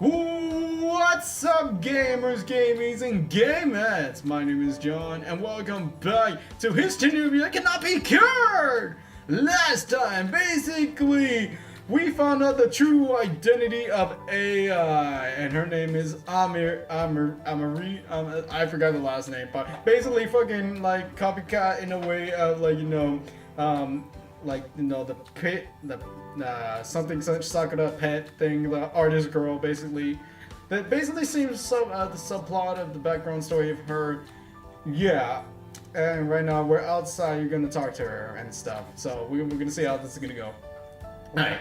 What's up, gamers, gamies, and gamettes? My name is John, and welcome back to his Chuunibyou that cannot be cured! Last time, basically, we found out the true identity of AI, and her name is Amiri, I forgot the last name, but basically fucking, like, copycat in a way of, like, the pit, something such Sakura pet thing, the artist girl, basically. That basically seems the subplot of the background story of her. Yeah. And right now we're outside, you're gonna talk to her and stuff. So we're gonna see how this is gonna go. Alright.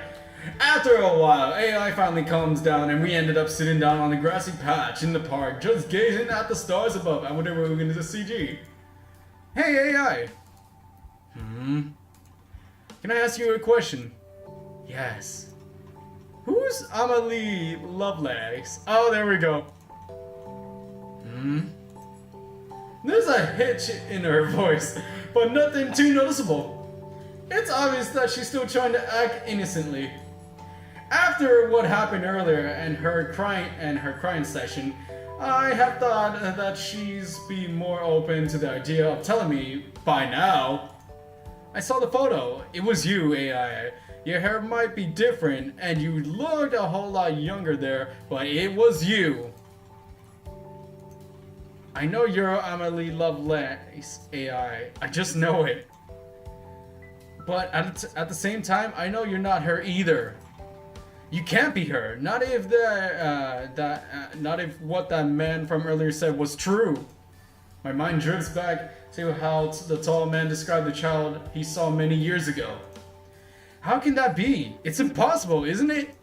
After a while, AI finally calms down and we ended up sitting down on the grassy patch in the park, just gazing at the stars above. I wonder if we're gonna do CG. Hey AI! Can I ask you a question? Yes. Who's Amelie Lovelace? Oh, there we go. There's a hitch in her voice, but nothing too noticeable. It's obvious that she's still trying to act innocently. After what happened earlier and her crying session, I have thought that she's be more open to the idea of telling me by now. I saw the photo. It was you, AI. Your hair might be different, and you looked a whole lot younger there, but it was you. I know you're Amelie Lovelace, AI. I just know it. But at the same time, I know you're not her either. You can't be her. Not if not if what that man from earlier said was true. My mind drifts back to how the tall man described the child he saw many years ago. How can that be? It's impossible, isn't it?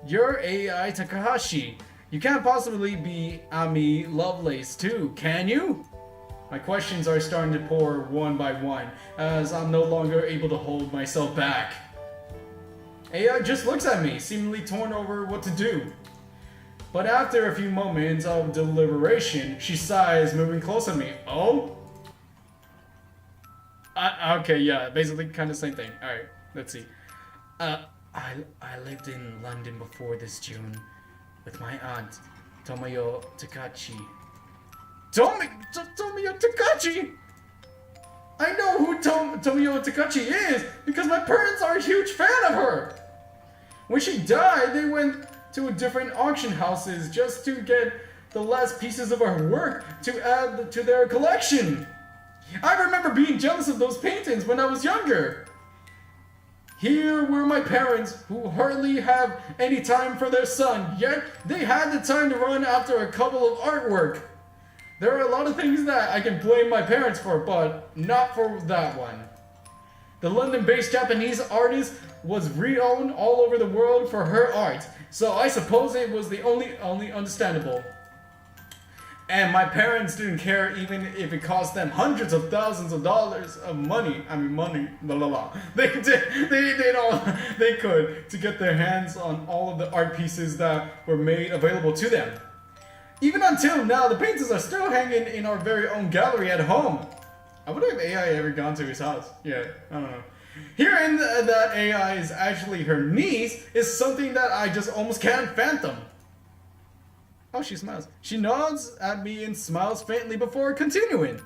You're AI Takahashi. You can't possibly be Ami Lovelace too, can you? My questions are starting to pour one by one, as I'm no longer able to hold myself back. AI just looks at me, seemingly torn over what to do. But after a few moments of deliberation, she sighs, moving close to me. Oh? Okay, yeah, basically kind of same thing. Alright, let's see. I lived in London before this June with my aunt, Tomoyo Takachi. Tomoyo Takachi? I know who Tomoyo Takachi is because my parents are a huge fan of her. When she died, they went to different auction houses just to get the last pieces of her work to add to their collection. I remember being jealous of those paintings when I was younger. Here were my parents, who hardly have any time for their son, yet they had the time to run after a couple of artwork. There are a lot of things that I can blame my parents for, but not for that one. The London-based Japanese artist was renowned all over the world for her art, so I suppose it was the only understandable. And my parents didn't care even if it cost them hundreds of thousands of dollars of money. Blah blah blah. They did all they could to get their hands on all of the art pieces that were made available to them. Even until now, the paintings are still hanging in our very own gallery at home. I wonder if AI ever gone to his house. Yeah, I don't know. Hearing that AI is actually her niece is something that I just almost can't fathom. Oh, she smiles. She nods at me and smiles faintly before continuing.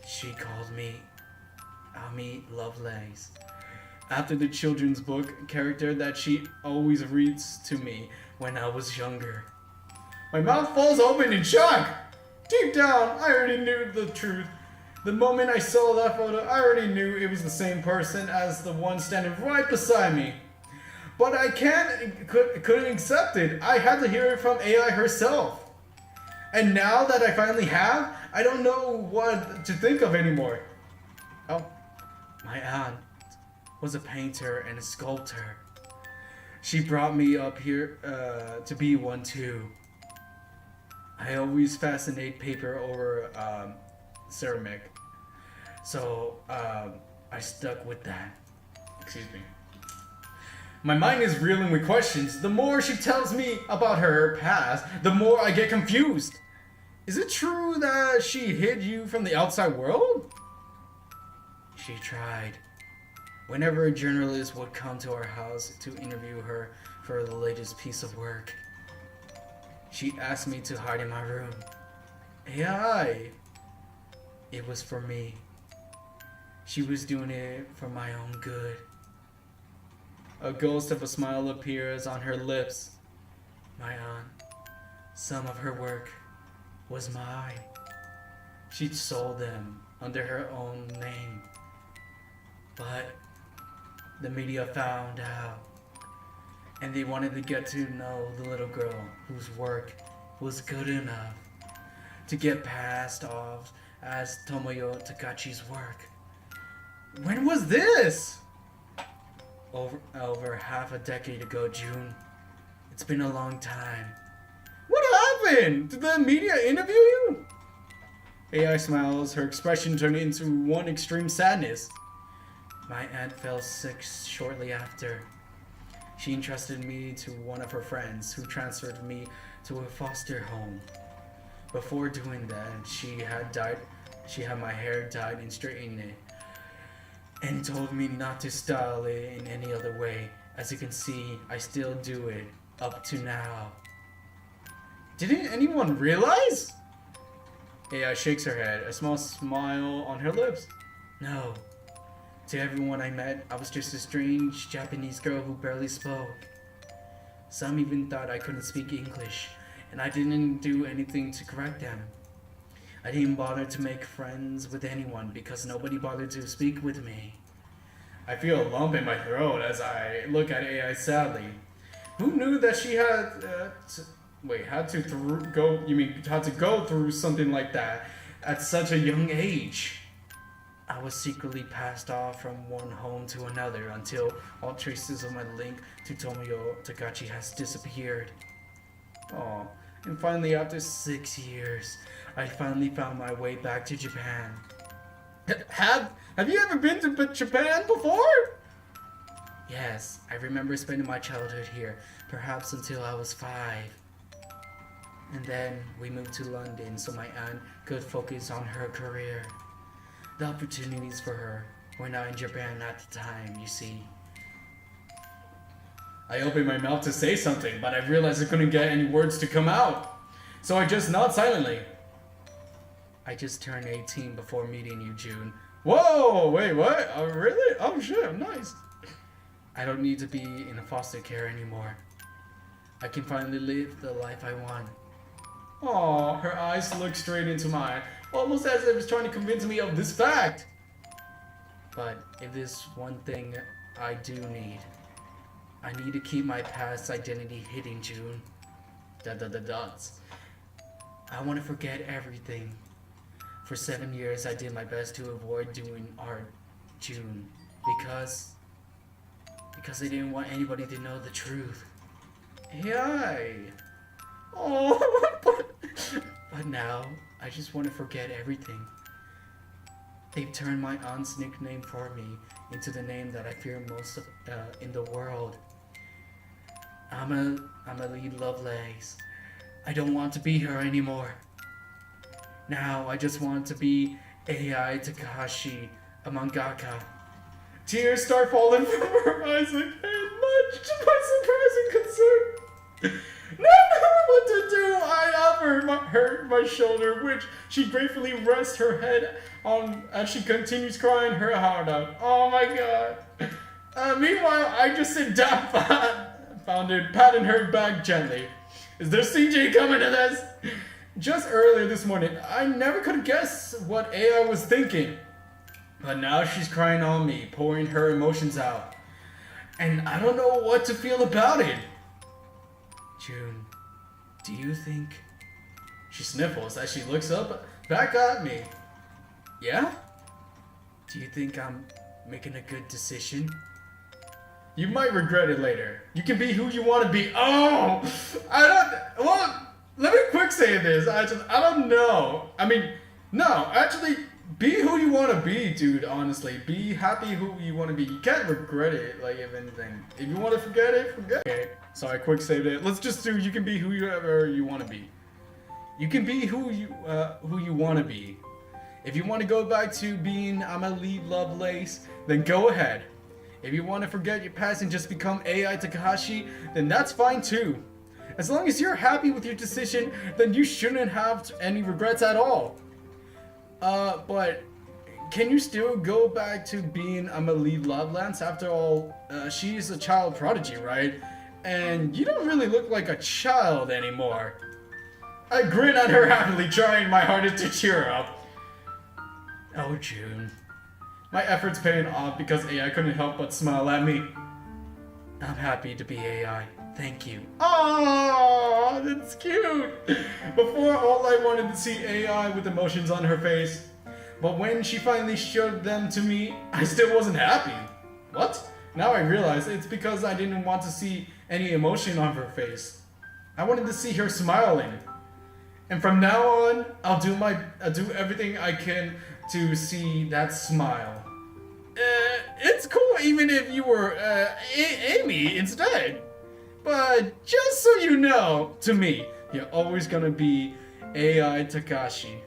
She called me Ami Lovelace, after the children's book character that she always reads to me when I was younger. My mouth falls open in shock. Deep down, I already knew the truth. The moment I saw that photo, I already knew it was the same person as the one standing right beside me. But I couldn't accept it. I had to hear it from AI herself. And now that I finally have, I don't know what to think of anymore. Oh, my aunt was a painter and a sculptor. She brought me up here to be one too. I always fascinate paper over ceramic. So I stuck with that. Excuse me. My mind is reeling with questions. The more she tells me about her past, the more I get confused. Is it true that she hid you from the outside world? She tried. Whenever a journalist would come to our house to interview her, for the latest piece of work. She asked me to hide in my room. AI! It was for me. She was doing it for my own good. A ghost of a smile appears on her lips. My aunt, some of her work was mine. She'd sold them under her own name. But the media found out, and they wanted to get to know the little girl whose work was good enough to get passed off as Tomoyo Takachi's work. When was this? Over half a decade ago, June. It's been a long time. What happened? Did the media interview you? AI smiles, her expression turned into one extreme sadness. My aunt fell sick shortly after. She entrusted me to one of her friends, who transferred me to a foster home. Before doing that, she had my hair dyed and straightened it, and told me not to style it in any other way. As you can see, I still do it, up to now. Didn't anyone realize? AI shakes her head, a small smile on her lips. No. To everyone I met, I was just a strange Japanese girl who barely spoke. Some even thought I couldn't speak English, and I didn't do anything to correct them. I didn't bother to make friends with anyone because nobody bothered to speak with me. I feel a lump in my throat as I look at AI sadly. Who knew that she had had to go through something like that at such a young age? I was secretly passed off from one home to another until all traces of my link to Tomoyo Takachi has disappeared. Oh, and finally after 6 years, I finally found my way back to Japan. Have you ever been to Japan before? Yes, I remember spending my childhood here, perhaps until I was 5. And then we moved to London so my aunt could focus on her career. The opportunities for her were not in Japan at the time, you see. I opened my mouth to say something, but I realized I couldn't get any words to come out. So I just nod silently. I just turned 18 before meeting you, June. Whoa, wait, what? Oh, really? Oh shit, nice. I don't need to be in a foster care anymore. I can finally live the life I want. Aw, her eyes look straight into mine, almost as if it was trying to convince me of this fact. But if there's one thing I do need, I need to keep my past identity hidden, June. Dots. I want to forget everything. For 7 years, I did my best to avoid doing art, June, because I didn't want anybody to know the truth. Hey. Oh, but now I just want to forget everything. They've turned my aunt's nickname for me into the name that I fear most in the world. Amelie Lovelace. I don't want to be her anymore. Now I just want to be AI Takashi, a mangaka. Tears start falling from her eyes again, much to my surprise and concern. Not knowing what to do, I offer her my shoulder, which she gratefully rests her head on as she continues crying her heart out. Oh my god. Meanwhile, I just sit down, patting her back gently. Is there CJ coming to this? Just earlier this morning, I never could guess what AI was thinking. But now she's crying on me, pouring her emotions out. And I don't know what to feel about it. June, do you think... She sniffles as she looks up back at me. Yeah? Do you think I'm making a good decision? You might regret it later. You can be who you want to be. Oh! Let me quick say this. I don't know. I mean, no, actually, be who you want to be, dude, honestly. Be happy who you want to be. You can't regret it, like, if anything. If you want to forget it, forget it. Okay, so I quick saved it. Let's just do, you can be whoever you want to be. You can be who you want to be. If you want to go back to being Amelie Lovelace, then go ahead. If you want to forget your past and just become AI Takahashi, then that's fine too. As long as you're happy with your decision, then you shouldn't have any regrets at all. But can you still go back to being Amelie Lovelance? After all, she's a child prodigy, right? And you don't really look like a child anymore. I grin at her happily, trying my hardest to cheer her up. Oh, June. My efforts paying off because AI couldn't help but smile at me. I'm happy to be AI. Thank you. Oh, that's cute. Before, all I wanted to see AI with emotions on her face. But when she finally showed them to me, I still wasn't happy. What? Now I realize it's because I didn't want to see any emotion on her face. I wanted to see her smiling. And from now on, I'll do everything I can to see that smile. It's cool even if you were Amy instead. But just so you know, to me, you're always gonna be AI Takashi.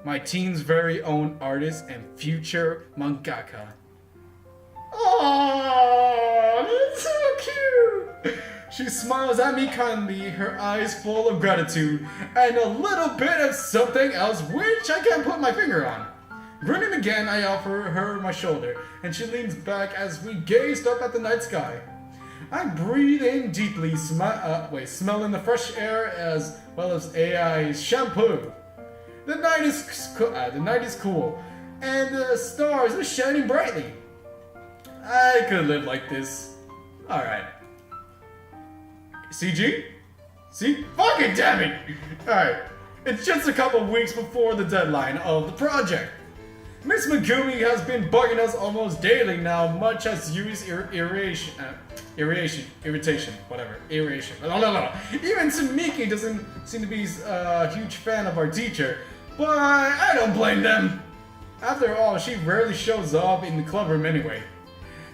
My teen's very own artist and future mangaka. Oh, that's so cute! She smiles at me kindly, her eyes full of gratitude, and a little bit of something else which I can't put my finger on. Grinning again, I offer her my shoulder, and she leans back as we gazed up at the night sky. I breathe in deeply, smelling the fresh air as well as AI's shampoo. The night is cool, and the stars are shining brightly. I could live like this. Alright. CG? See? Fucking damn it! Alright. It's just a couple weeks before the deadline of the project. Miss Megumi has been bugging us almost daily now, much as Yui's irritation. Even Sumiki doesn't seem to be a huge fan of our teacher, but I don't blame them. After all, she rarely shows up in the club room anyway.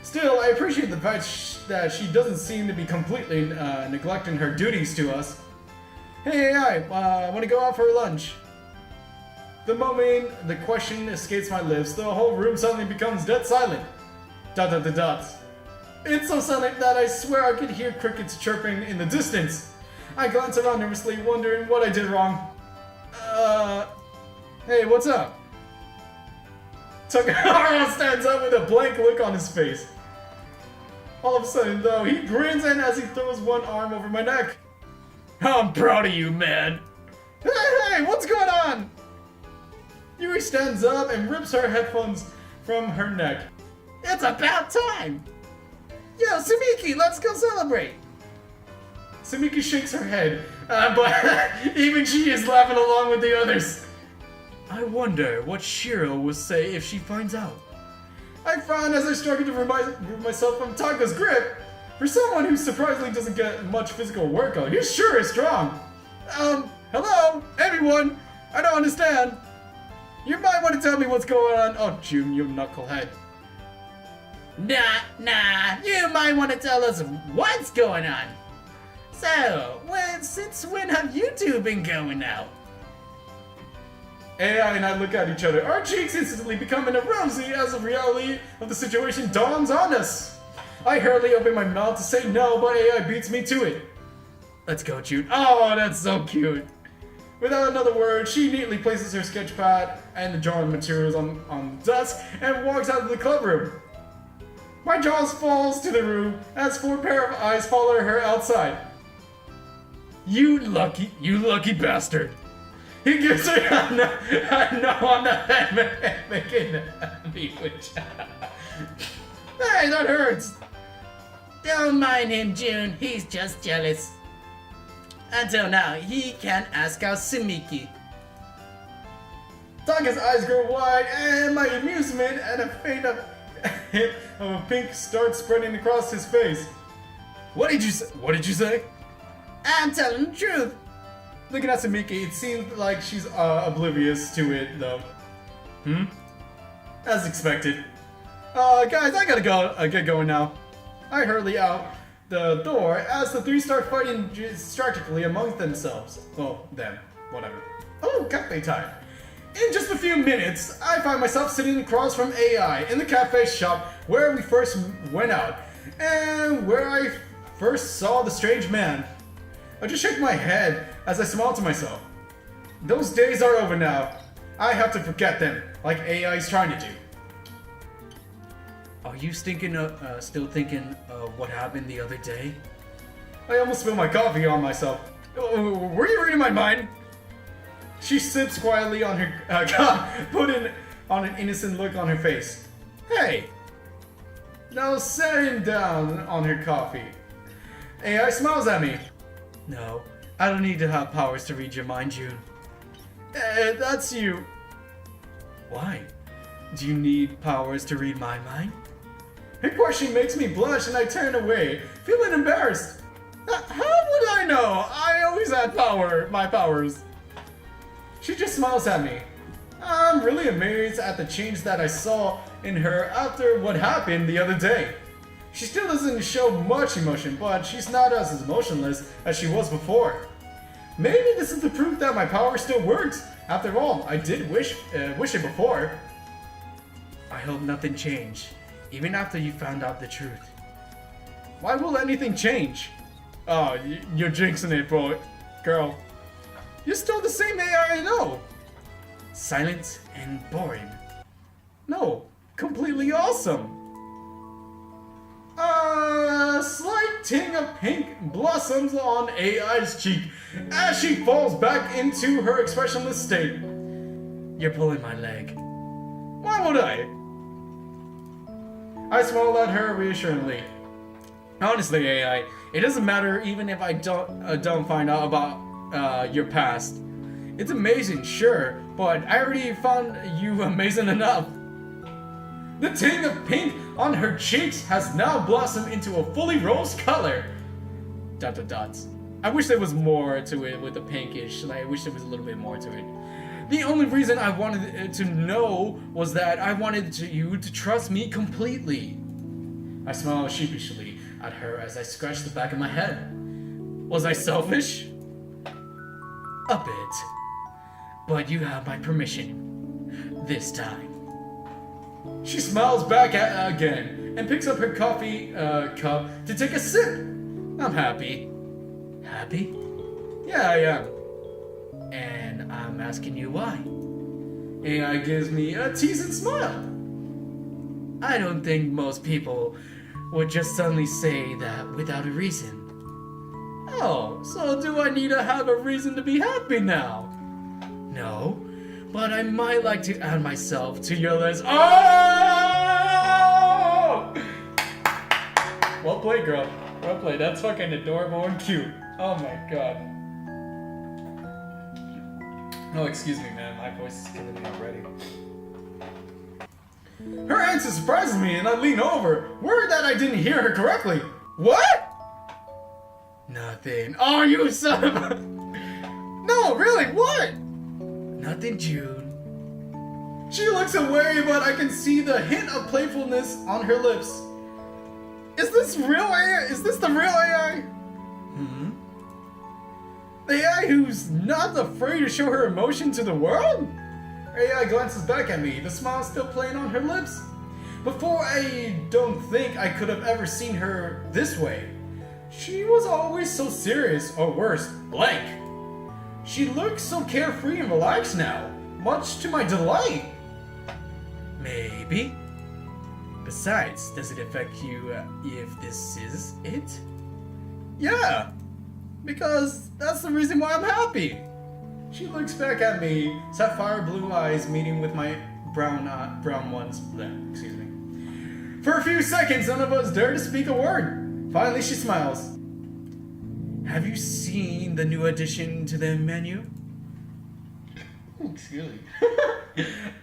Still, I appreciate the fact that she doesn't seem to be completely neglecting her duties to us. Hey, want to go out for lunch? The moment the question escapes my lips, the whole room suddenly becomes dead silent. ... It's so silent that I swear I could hear crickets chirping in the distance. I glance around nervously, wondering what I did wrong. Hey, what's up? Takahara stands up with a blank look on his face. All of a sudden, though, he grins in as he throws one arm over my neck. I'm proud of you, man. Hey, what's going on? Yuri stands up and rips her headphones from her neck. It's about time! Yo, Sumiki, let's go celebrate! Sumiki shakes her head, but even she is laughing along with the others. I wonder what Shiro will say if she finds out. I frown as I struggle to remove myself from Taka's grip. For someone who surprisingly doesn't get much physical workout, he sure is strong. Hello, everyone. I don't understand. You might want to tell me what's going on. Oh, June, you knucklehead. Nah, you might want to tell us what's going on. So, since when have you two been going out? AI and I look at each other, our cheeks instantly becoming rosy as the reality of the situation dawns on us. I hurriedly open my mouth to say no, but AI beats me to it. Let's go, June. Oh, that's so cute. Without another word, she neatly places her sketch pad and the drawing materials on the desk and walks out of the club room. My jaws falls to the room as 4 pair of eyes follow her outside. You lucky bastard. He gives her a no on the head, making me which. Hey, that hurts. Don't mind him, June. He's just jealous. Until now, he can't ask out Sumiki. Taka's eyes grow wide, and my amusement and a faint hint of pink starts spreading across his face. What did you say? I'm telling the truth. Looking at Sumiki, it seems like she's oblivious to it, though. As expected. Guys, I gotta go. Get going now. I hurry out the door as the 3 start fighting distractedly amongst themselves. Well, them. Whatever. Oh, cafe time. In just a few minutes, I find myself sitting across from AI in the cafe shop where we first went out, and where I first saw the strange man. I just shake my head as I smile to myself. Those days are over now. I have to forget them, like AI is trying to do. Are you still thinking of what happened the other day? I almost spilled my coffee on myself. Were you reading my mind? She sips quietly on her, putting on an innocent look on her face. Hey! Now setting down on her coffee. AI smiles at me. No, I don't need to have powers to read your mind, June. That's you. Why? Do you need powers to read my mind? Her question makes me blush and I turn away, feeling embarrassed. How would I know? I always had my powers. She just smiles at me. I'm really amazed at the change that I saw in her after what happened the other day. She still doesn't show much emotion, but she's not as emotionless as she was before. Maybe this is the proof that my power still works. After all, I did wish it before. I hope nothing changed, even after you found out the truth. Why will anything change? Oh, you're jinxing it, bro. Girl. You're still the same AI I know. Silent and boring. No, completely awesome. A slight ting of pink blossoms on AI's cheek as she falls back into her expressionless state. You're pulling my leg. Why would I? I smiled at her reassuringly. Honestly, AI, it doesn't matter even if I don't find out about your past. It's amazing, sure, but I already found you amazing enough. The ting of pink on her cheeks has now blossomed into a fully rose color. ... I wish there was more to it with the pinkish. I wish there was a little bit more to it. The only reason I wanted to know was that I wanted you to trust me completely. I smiled sheepishly at her as I scratched the back of my head. Was I selfish? A bit. But you have my permission. This time. She smiles back again and picks up her coffee cup to take a sip. I'm happy. Happy? Yeah, I am. And I'm asking you why. AI gives me a teasing smile. I don't think most people would just suddenly say that without a reason. Oh, so do I need to have a reason to be happy now? No, but I might like to add myself to your list. Oh! Well played, girl. Well played. That's fucking adorable and cute. Oh my god. Oh, excuse me, man. My voice is killing me already. Her answer surprises me, and I lean over, worried that I didn't hear her correctly. What? Nothing. Oh, you son of a... No, really, what? Nothing, June. She looks away, but I can see the hint of playfulness on her lips. Is this real AI? Is this the real AI? The AI who's not afraid to show her emotion to the world? AI glances back at me, the smile still playing on her lips. Before, I don't think I could have ever seen her this way. She was always so serious, or worse, blank. She looks so carefree and relaxed now, much to my delight. Maybe. Besides, does it affect you if this is it? Yeah, because that's the reason why I'm happy. She looks back at me, sapphire blue eyes meeting with my brown ones. Excuse me. For a few seconds, none of us dare to speak a word. Finally, she smiles. Have you seen the new addition to the menu? Excuse me.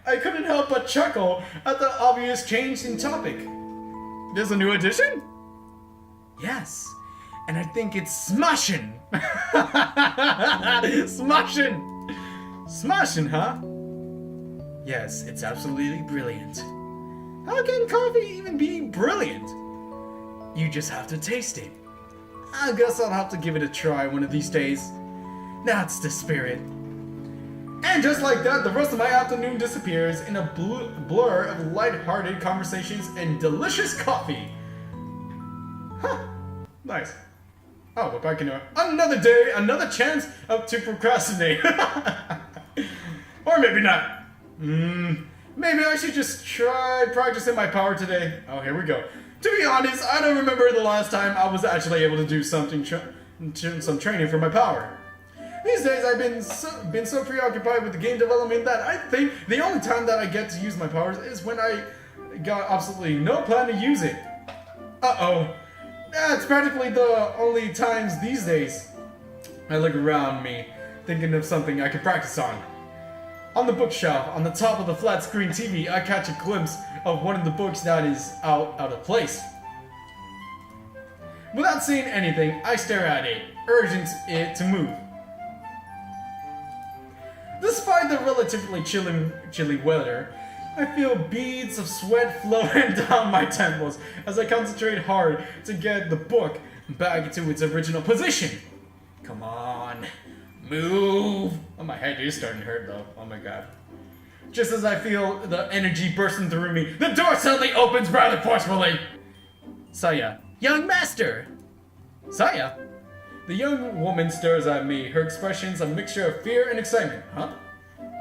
I couldn't help but chuckle at the obvious change in topic. There's a new addition? Yes, and I think it's smashing. Smashing! Smashing, huh? Yes, it's absolutely brilliant. How can coffee even be brilliant? You just have to taste it. I guess I'll have to give it a try one of these days. That's the spirit. And just like that, the rest of my afternoon disappears in a blur of light-hearted conversations and delicious coffee. Huh. Nice. Oh, we're back into another day, another chance to procrastinate. Or maybe not. Maybe I should just try practicing my power today. Oh, here we go. To be honest, I don't remember the last time I was actually able to do something, some training for my power. These days I've been so preoccupied with the game development that I think the only time that I get to use my powers is when I got absolutely no plan to use it. Uh-oh. That's practically the only times these days. I look around me, thinking of something I could practice on. On the bookshelf, on the top of the flat screen TV, I catch a glimpse of one of the books that is out of place. Without saying anything, I stare at it, urging it to move. Despite the relatively chilly weather, I feel beads of sweat flowing down my temples as I concentrate hard to get the book back to its original position. Come on, move! Oh, my head is starting to hurt though, oh my god. Just as I feel the energy bursting through me, the door suddenly opens rather forcefully. Saya. Young master! Saya? The young woman stares at me, her expressions a mixture of fear and excitement. Huh?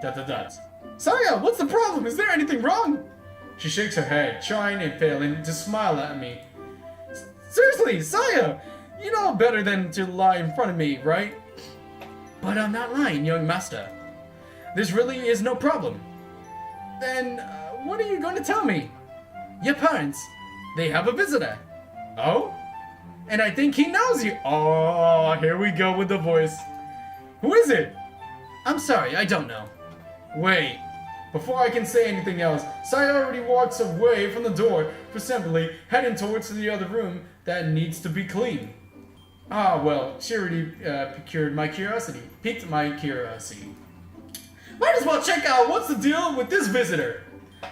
Dot. Saya, what's the problem? Is there anything wrong? She shakes her head, trying and failing to smile at me. Seriously, Saya! You know better than to lie in front of me, right? But I'm not lying, young master. This really is no problem. Then, what are you going to tell me? Your parents, they have a visitor. Oh? And I think he knows you. Oh, here we go with the voice. Who is it? I'm sorry, I don't know. Wait. Before I can say anything else, Saya already walks away from the door, presumably heading towards the other room that needs to be cleaned. Ah, well, she already piqued my curiosity. Might as well check out what's the deal with this visitor.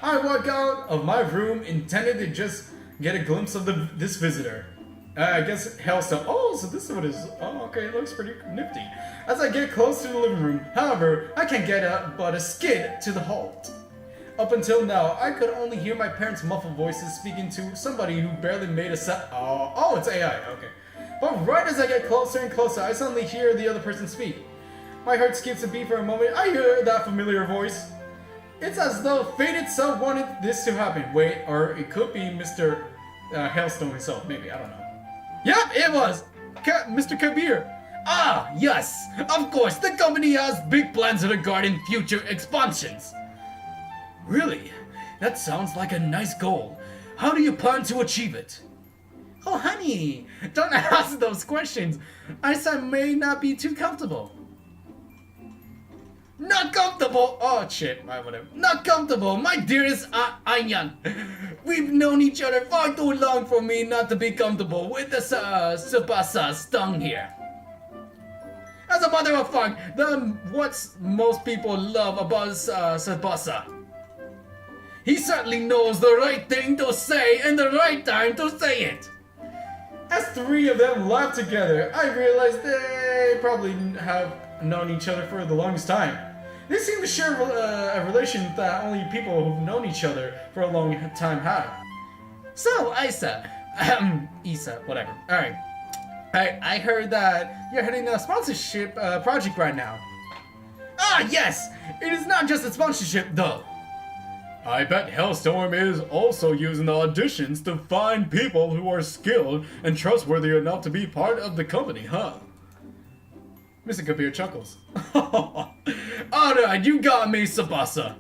I walk out of my room intended to just get a glimpse of this visitor. I guess Hailstone. Oh, so this is what it is. Oh, okay, it looks pretty nifty. As I get close to the living room, however, I can't get up but a skid to the halt. Up until now, I could only hear my parents' muffled voices speaking to somebody who barely made a sound. Oh, it's AI, okay. But right as I get closer and closer, I suddenly hear the other person speak. My heart skips a beat for a moment. I hear that familiar voice. It's as though fate itself wanted this to happen. Wait, or it could be Mr. Hailstone himself, maybe, I don't know. Yep, it was! Mr. Kabir! Ah, yes! Of course, the company has big plans regarding future expansions. Really? That sounds like a nice goal. How do you plan to achieve it? Oh, honey, don't ask those questions. I may not be too comfortable. Not comfortable? Oh, shit, whatever. Not comfortable, my dearest Anyan. We've known each other far too long for me not to be comfortable with the Sabasa's tongue here. As a matter of fact, what's most people love about Sabasa? He certainly knows the right thing to say and the right time to say it. As three of them laugh together, I realize they probably have known each other for the longest time. They seem to share a relation that only people who've known each other for a long time have. So, Isa, whatever. Alright. I heard that you're heading a sponsorship project right now. Ah, yes! It is not just a sponsorship, though. I bet Hellstorm is also using the auditions to find people who are skilled and trustworthy enough to be part of the company, huh? Mr. Kabir chuckles. Alright, you got me, Sabasa.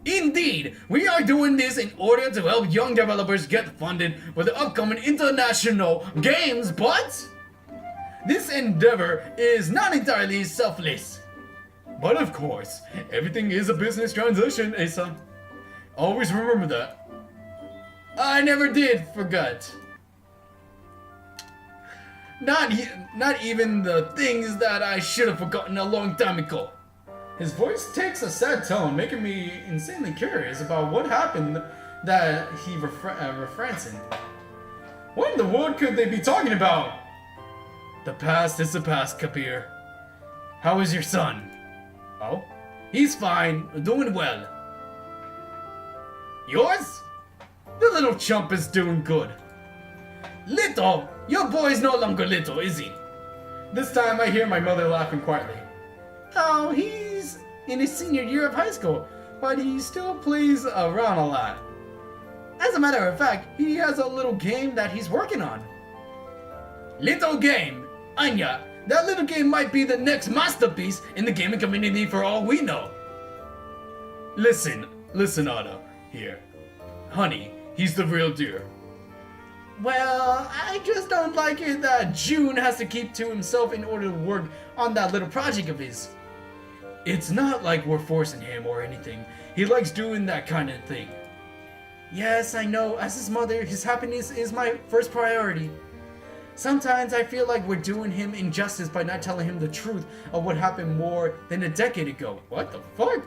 Indeed, we are doing this in order to help young developers get funded for the upcoming international games, but this endeavor is not entirely selfless. But of course, everything is a business transaction, Asa. Always remember that. I never did forget. Not even the things that I should have forgotten a long time ago. His voice takes a sad tone, making me insanely curious about what happened that he referencing. What in the world could they be talking about? The past is the past, Kabir. How is your son? Oh? He's fine, doing well. Yours? The little chump is doing good. Little? Your boy's no longer little, is he? This time I hear my mother laughing quietly. Oh, he's in his senior year of high school, but he still plays around a lot. As a matter of fact, he has a little game that he's working on. Little game? Anya, that little game might be the next masterpiece in the gaming community for all we know. Listen, Anna, here. Honey, he's the real deal. Well, I just don't like it that June has to keep to himself in order to work on that little project of his. It's not like we're forcing him or anything. He likes doing that kind of thing. Yes, I know. As his mother, his happiness is my first priority. Sometimes I feel like we're doing him injustice by not telling him the truth of what happened more than a decade ago. What the fuck?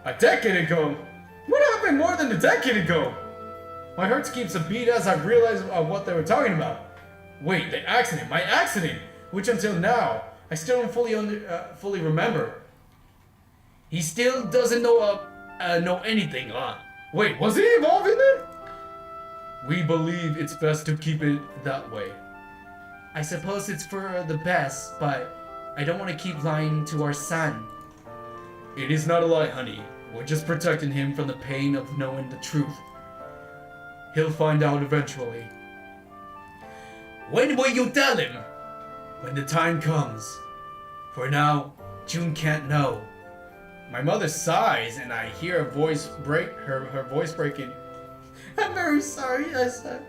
A decade ago? What happened more than a decade ago? My heart skips a beat as I realize what they were talking about. Wait, the accident, my accident, which until now, I still don't fully remember. He still doesn't know anything, huh? Wait, was he involved in it? We believe it's best to keep it that way. I suppose it's for the best, but I don't want to keep lying to our son. It is not a lie, honey. We're just protecting him from the pain of knowing the truth. He'll find out eventually. When will you tell him? When the time comes. For now, June can't know. My mother sighs and I hear her voice breaking. I'm very sorry, I said.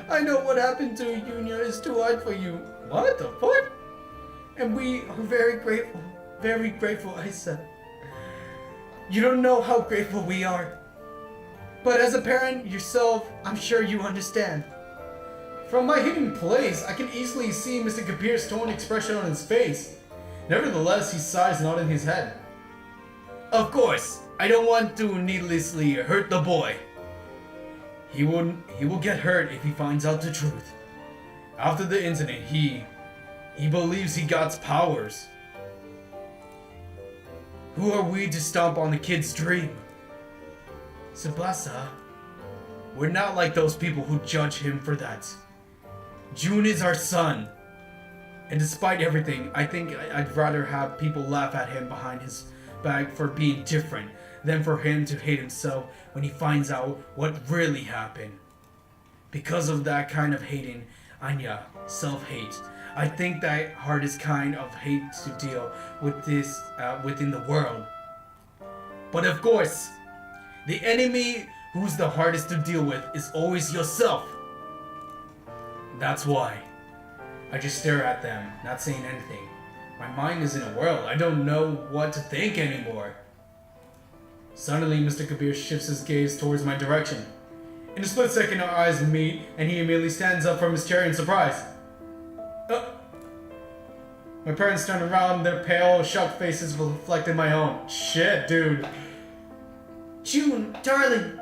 I know what happened to Yunya is too hard for you. What the fuck? And we are very grateful, I said. You don't know how grateful we are. But as a parent yourself, I'm sure you understand. From my hidden place, I can easily see Mr. Kabir's torn expression on his face. Nevertheless, he sighs, nodding his head. Of course, I don't want to needlessly hurt the boy. He will get hurt if he finds out the truth. After the incident, he believes he got powers. Who are we to stomp on the kid's dream? Tsubasa, we're not like those people who judge him for that. June is our son. And despite everything, I think I'd rather have people laugh at him behind his back for being different than for him to hate himself when he finds out what really happened. Because of that kind of hating, Anya, self-hate, I think that hardest kind of hate to deal with this within the world. But of course, the enemy who's the hardest to deal with is always yourself. That's why I just stare at them, not saying anything. My mind is in a whirl. I don't know what to think anymore. Suddenly, Mr. Kabir shifts his gaze towards my direction. In a split second, our eyes meet, and he immediately stands up from his chair in surprise. My parents turn around, their pale, shocked faces reflecting my own. Shit, dude. June, darling.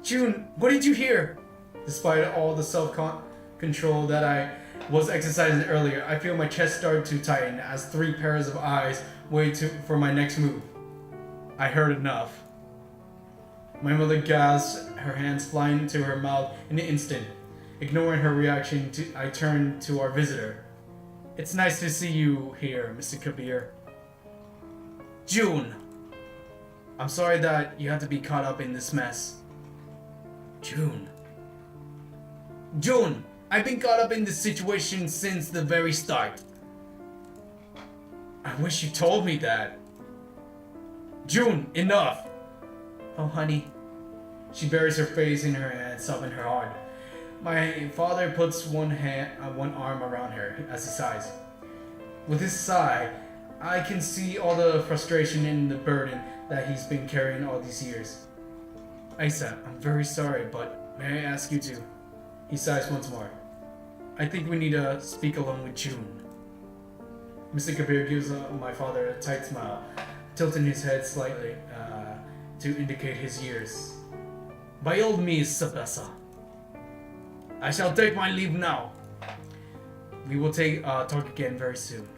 June, what did you hear? Despite all the self-control that I was exercising earlier, I feel my chest start to tighten as 3 pairs of eyes wait for my next move. I heard enough. My mother gasps, her hands flying into her mouth in an instant. Ignoring her reaction, I turn to our visitor. It's nice to see you here, Mr. Kabir. June, I'm sorry that you have to be caught up in this mess. June, I've been caught up in this situation since the very start. I wish you told me that. June, enough. Oh, honey. She buries her face in her hands, sobbing her heart. My father puts one arm around her as he sighs. With his sigh, I can see all the frustration and the burden that he's been carrying all these years. Isa, I'm very sorry, but may I ask you to? He sighs once more. I think we need to speak alone with June. Mr. Kabir gives my father a tight smile, tilting his head slightly to indicate his years. By all means, Tsubasa. I shall take my leave now. We will talk again very soon.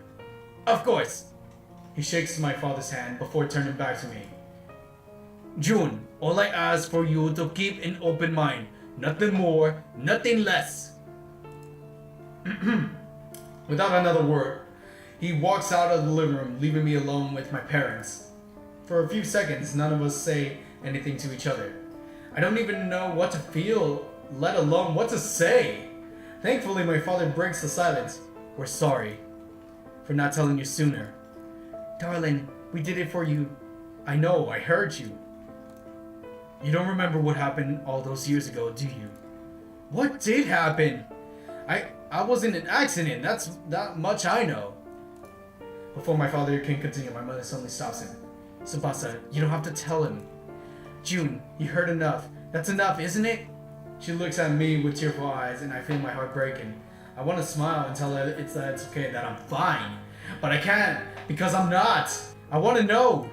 Of course. He shakes my father's hand before turning back to me. June, all I ask for you to keep an open mind. Nothing more, nothing less. Without another word, he walks out of the living room, leaving me alone with my parents. For a few seconds, none of us say anything to each other. I don't even know what to feel, let alone what to say. Thankfully, my father breaks the silence. We're sorry for not telling you sooner. Darling, we did it for you. I know, I heard you. You don't remember what happened all those years ago, do you? What did happen? I was in an accident, that's that much I know. Before my father can continue, my mother suddenly stops him. Tsubasa, you don't have to tell him. June, you heard enough. That's enough, isn't it? She looks at me with tearful eyes, and I feel my heart breaking. I want to smile and tell her it's okay, that I'm fine. But I can't, because I'm not. I want to know.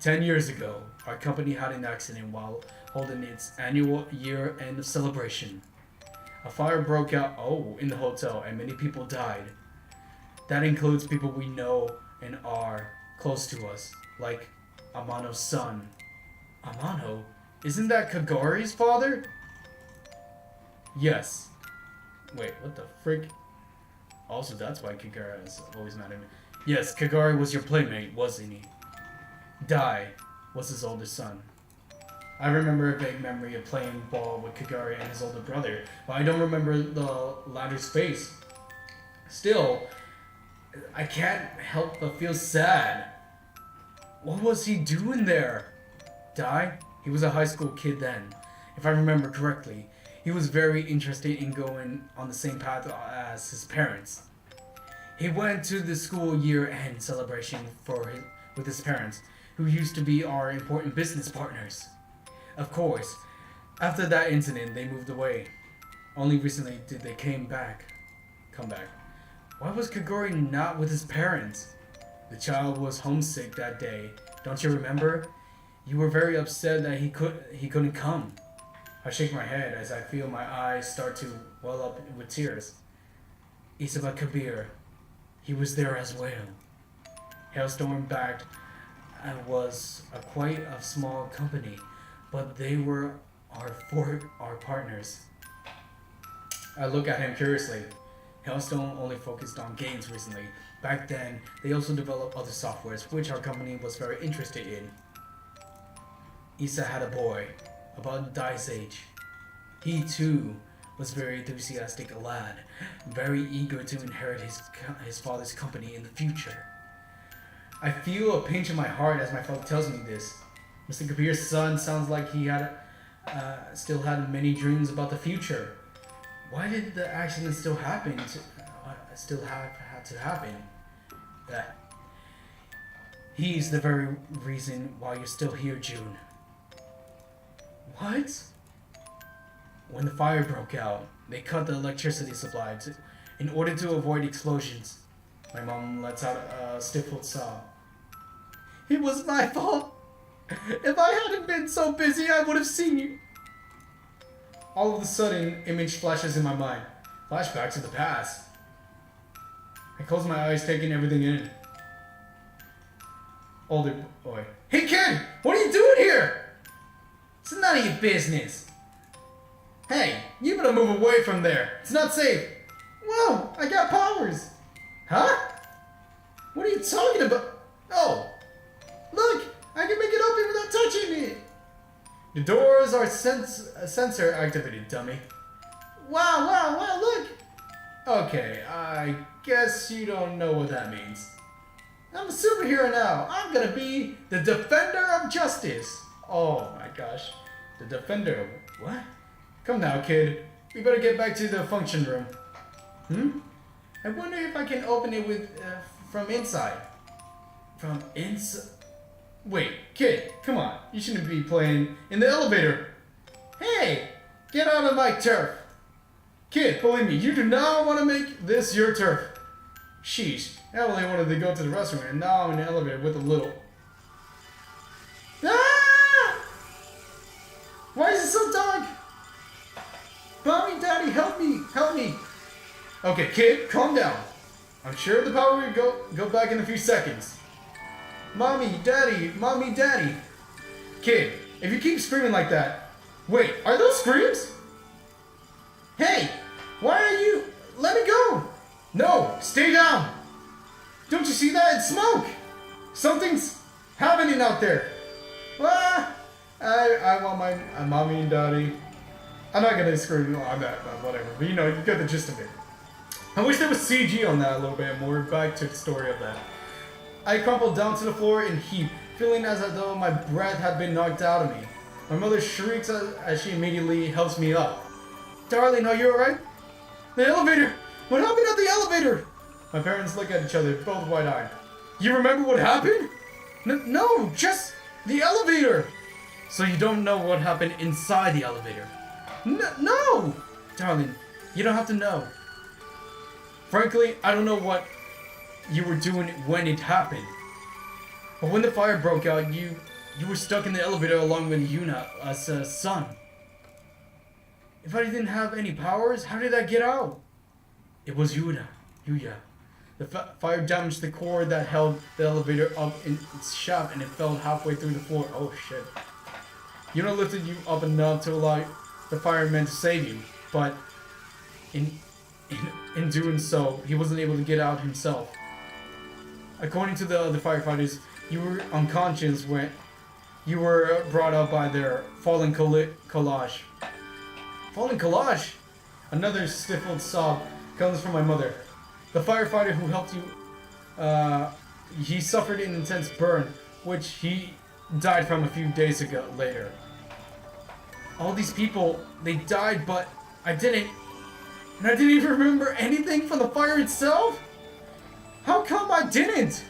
10 years ago, our company had an accident while holding its annual year-end celebration. A fire broke out in the hotel, and many people died. That includes people we know and are close to us, like Amano's son. Amano? Isn't that Kagori's father? Yes. Wait, what the frick? Also, that's why Kagori is always mad at me. Yes, Kagori was your playmate, wasn't he? Dai was his older son. I remember a vague memory of playing ball with Kagori and his older brother, but I don't remember the latter's face. Still, I can't help but feel sad. What was he doing there? Dai? He was a high school kid then. If I remember correctly, he was very interested in going on the same path as his parents. He went to the school year-end celebration with his parents, who used to be our important business partners. Of course, after that incident, they moved away. Only recently did they come back. Why was Kagori not with his parents? The child was homesick that day. Don't you remember? You were very upset that he couldn't come. I shake my head as I feel my eyes start to well up with tears. Isaba Kabir, he was there as well. Hailstorm backed was quite a small company, but they were our partners. I look at him curiously. Hailstone only focused on games recently. Back then, they also developed other softwares, which our company was very interested in. Isa had a boy, about Dai's age. He too was very enthusiastic lad, very eager to inherit his father's company in the future. I feel a pinch in my heart as my father tells me this. Mr. Kabir's son sounds like he still had many dreams about the future. Why did the accident still happen? Had to happen? He's the very reason why you're still here, June. What? When the fire broke out, they cut the electricity supply in order to avoid explosions. My mom lets out a stifled sob. It was my fault. If I hadn't been so busy, I would have seen you. All of a sudden, image flashes in my mind. Flashback to the past. I close my eyes, taking everything in. Older boy. Hey kid! What are you doing here? It's none of your business. Hey, you better move away from there. It's not safe. Whoa, I got powers. Huh? What are you talking about? Oh, look, I can make it open without touching it. The doors are sensor activated, dummy. Wow, look. Okay, I guess you don't know what that means. I'm a superhero now. I'm gonna be the defender of justice. Oh my gosh. The defender of what? Come now, kid. We better get back to the function room. I wonder if I can open it from inside. From inside? Wait, kid, come on. You shouldn't be playing in the elevator. Hey, get out of my turf. Kid, believe me, you do not want to make this your turf. Sheesh, I only wanted to go to the restroom and now I'm in the elevator with a little... Ah! Why is it so dark? Mommy, Daddy, help me, help me. Okay, kid, calm down. I'm sure the power will go back in a few seconds. Mommy, Daddy, Mommy, Daddy. Kid, if you keep screaming like that... Wait, are those screams? Hey, why are you... Let me go! No, stay down! Don't you see that? It's smoke! Something's happening out there. Ah, I want my Mommy and Daddy. I'm not gonna scream on that, but whatever. But you know, you get the gist of it. I wish there was CG on that a little bit more. Back to the story of that. I crumpled down to the floor in heap, feeling as though my breath had been knocked out of me. My mother shrieks as she immediately helps me up. Darling, are you alright? The elevator! What happened at the elevator? My parents look at each other, both wide-eyed. You remember what happened? No, just the elevator! So you don't know what happened inside the elevator? No! Darling, you don't have to know. Frankly, I don't know what you were doing when it happened. But when the fire broke out, you were stuck in the elevator along with Yuna as a son. If I didn't have any powers, how did I get out? It was Yuya. The fire damaged the cord that held the elevator up in its shaft and it fell halfway through the floor. Oh shit. Yuna lifted you up enough to allow the fireman to save you, but in doing so, he wasn't able to get out himself. According to the other firefighters, you were unconscious when you were brought up by their fallen collage. Fallen collage? Another stifled sob comes from my mother. The firefighter who helped you, he suffered an intense burn, which he died from a few days later. All these people, they died, but I didn't. And I didn't even remember anything from the fire itself? How come I didn't?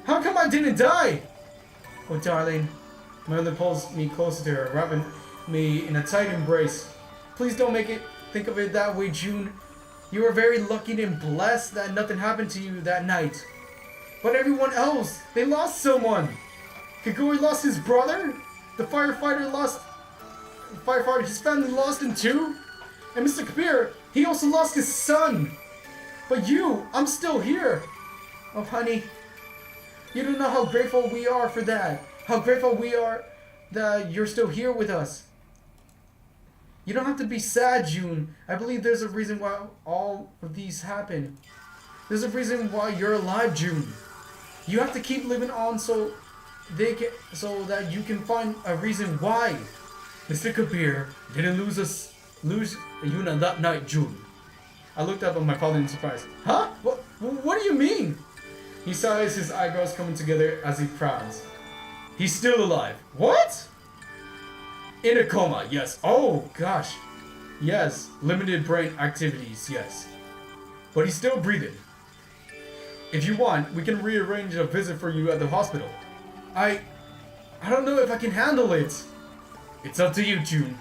How come I didn't die? Oh, darling. My mother pulls me closer to her, wrapping me in a tight embrace. Please don't think of it that way, June. You were very lucky and blessed that nothing happened to you that night. But everyone else, they lost someone. Kaguri lost his brother. The firefighter, his family lost him too. And Mr. Kabir, he also lost his son. But you, I'm still here. Oh, honey, you don't know how grateful we are for that. How grateful we are that you're still here with us. You don't have to be sad, June. I believe there's a reason why all of these happen. There's a reason why you're alive, June. You have to keep living on so that you can find a reason why. Mr. Kabir didn't lose Yuna that night, June. I looked up at my father in surprise. Huh? What do you mean? He sighs, his eyebrows coming together as he frowns. He's still alive. What? In a coma, yes. Oh, gosh. Yes. Limited brain activities, yes. But he's still breathing. If you want, we can rearrange a visit for you at the hospital. I don't know if I can handle it. It's up to you, June.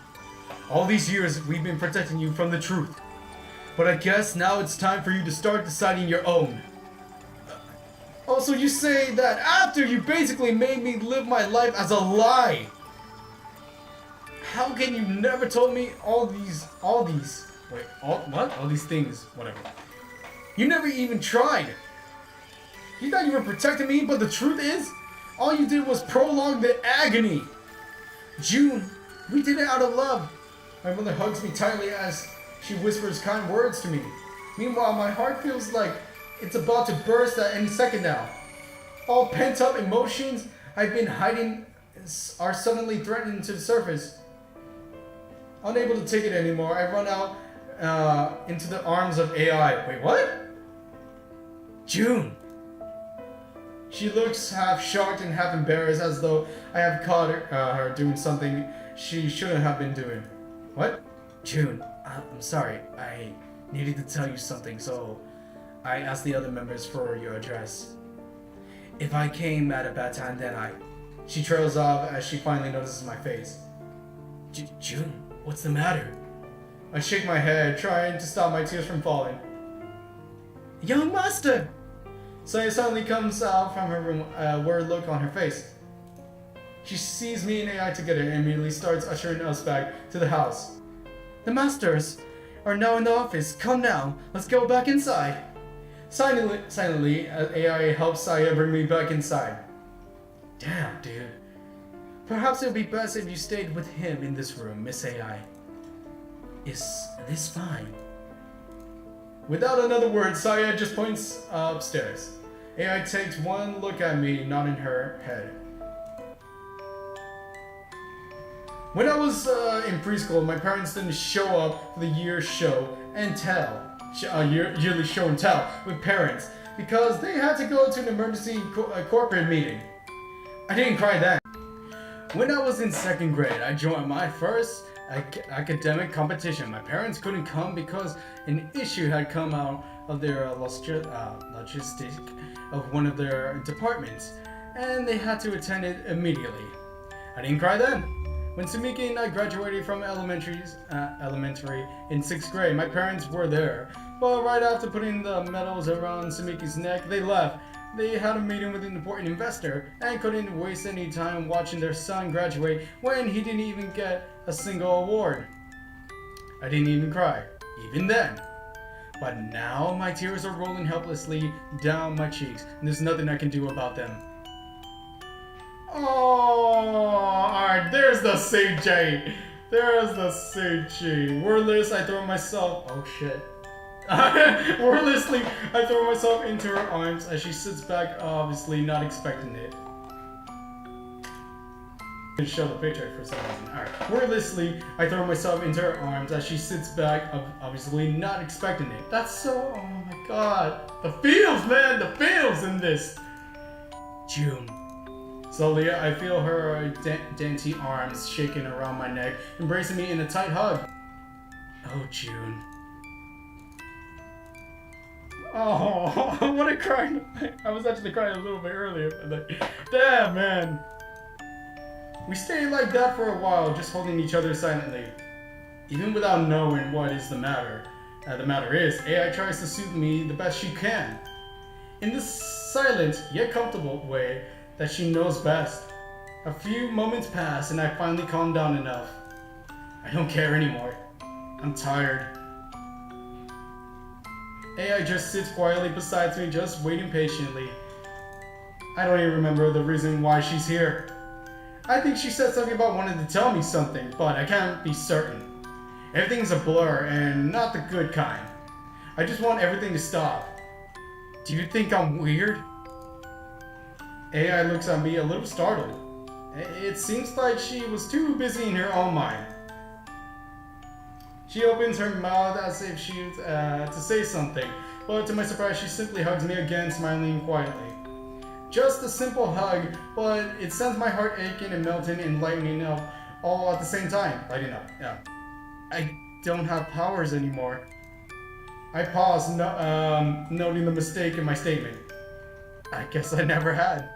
All these years, we've been protecting you from the truth. But I guess now it's time for you to start deciding your own. Also, you say that after you basically made me live my life as a lie. How can you never told me all these things, whatever. You never even tried. You thought you were protecting me, but the truth is, all you did was prolong the agony. June, we did it out of love. My mother hugs me tightly as she whispers kind words to me. Meanwhile, my heart feels like it's about to burst at any second now. All pent-up emotions I've been hiding are suddenly threatening to the surface. Unable to take it anymore, I run out into the arms of AI. Wait, what? June. She looks half shocked and half embarrassed, as though I have caught her doing something she shouldn't have been doing. What? June, I'm sorry. I needed to tell you something, so I asked the other members for your address. If I came at a bad time, then She trails off as she finally notices my face. June, what's the matter? I shake my head, trying to stop my tears from falling. Young master! Saya suddenly comes out from her room, a worried look on her face. She sees me and AI together and immediately starts ushering us back to the house. The masters are now in the office. Come now, let's go back inside. Silently, AI helps Saya bring me back inside. Damn, dude. Perhaps it would be best if you stayed with him in this room, Miss AI. Is this fine? Without another word, Saya just points upstairs. AI takes one look at me, nodding her head. When I was in preschool, my parents didn't show up for the yearly show and tell with parents because they had to go to an emergency corporate meeting. I didn't cry then. When I was in 2nd grade, I joined my first academic competition. My parents couldn't come because an issue had come out of their logistic of one of their departments, and they had to attend it immediately. I didn't cry then. When Sumiki and I graduated from elementary in 6th grade, my parents were there, but right after putting the medals around Sumiki's neck, they left. They had a meeting with an important investor and couldn't waste any time watching their son graduate when he didn't even get a single award. I didn't even cry, even then. But now my tears are rolling helplessly down my cheeks, and there's nothing I can do about them. Oh, alright, there's the CG. There's the CG. Wordless, I throw myself. Oh shit. Wordlessly, I throw myself into her arms as she sits back, obviously not expecting it. Show the picture for some reason. Alright. Wordlessly, I throw myself into her arms as she sits back, obviously not expecting it. That's so. Oh my god. The feels, man! The feels in this! June. Slowly, I feel her dainty arms shaking around my neck, embracing me in a tight hug. Oh, June. Oh, I want to cry. I was actually crying a little bit earlier. Damn, man. We stayed like that for a while, just holding each other silently. Even without knowing what is the matter. The matter is, AI tries to soothe me the best she can. In this silent, yet comfortable way that she knows best. A few moments pass and I finally calm down enough. I don't care anymore. I'm tired. AI just sits quietly beside me, just waiting patiently. I don't even remember the reason why she's here. I think she said something about wanting to tell me something, but I can't be certain. Everything's a blur, and not the good kind. I just want everything to stop. Do you think I'm weird? AI looks at me a little startled. It seems like she was too busy in her own mind. She opens her mouth as if she was to say something, but to my surprise she simply hugs me again, smiling quietly. Just a simple hug, but it sends my heart aching and melting and lightening up all at the same time. Lighting up, yeah. I don't have powers anymore. I pause, noting the mistake in my statement. I guess I never had.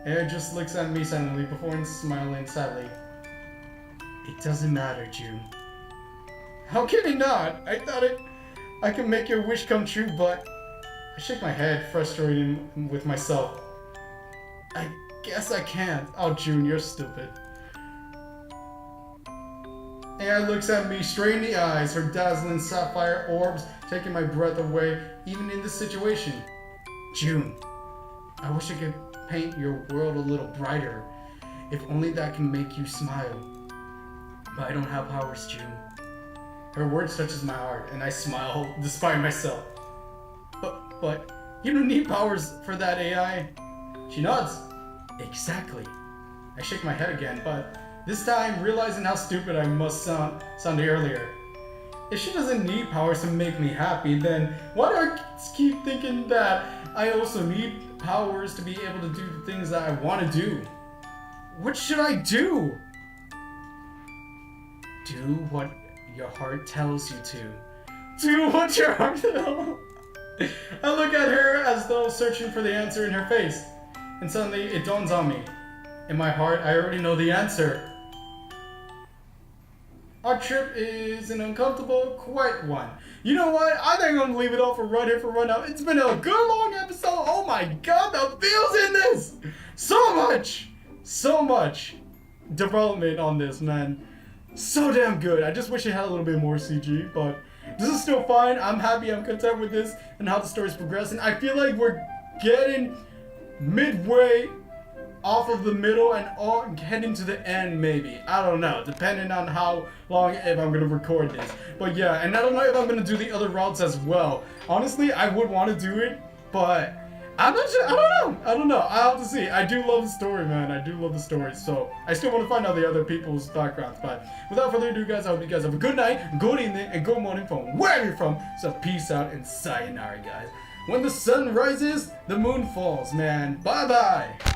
AI just looks at me silently before smiling sadly. It doesn't matter, June. How can it not? I thought I could make your wish come true, but I shake my head, frustrated with myself. I guess I can't. Oh, June, you're stupid. AI looks at me straight in the eyes, her dazzling sapphire orbs taking my breath away, even in this situation. June, I wish I could paint your world a little brighter. If only that can make you smile. But I don't have powers, June. Her words touches my heart, and I smile despite myself. But you don't need powers for that, AI. She nods. Exactly. I shake my head again, but this time realizing how stupid I must sounded earlier. If she doesn't need powers to make me happy, then why do I keep thinking that I also need powers to be able to do the things that I want to do? What should I do? Do what your heart tells you to. Do what your heart tells. I look at her as though searching for the answer in her face, and suddenly it dawns on me. In my heart, I already know the answer. Our trip is an uncomfortable, quiet one. You know what? I think I'm gonna leave it all for right here for right now. It's been a good long episode. Oh my god, the feels in this! So much development on this, man. So damn good. I just wish it had a little bit more CG, but this is still fine. I'm happy, I'm content with this and how the story's progressing. I feel like we're getting midway off of the middle and heading to the end, maybe. I don't know, depending on how long, if I'm gonna record this. But yeah, and I don't know if I'm gonna do the other routes as well. Honestly, I would want to do it, but I'm not sure. I don't know. I'll have to see. I do love the story, man. I do love the story. So I still want to find out the other people's backgrounds. But without further ado, guys, I hope you guys have a good night, good evening, and good morning from wherever you're from. So peace out and sayonara, guys. When the sun rises, the moon falls, man. Bye-bye.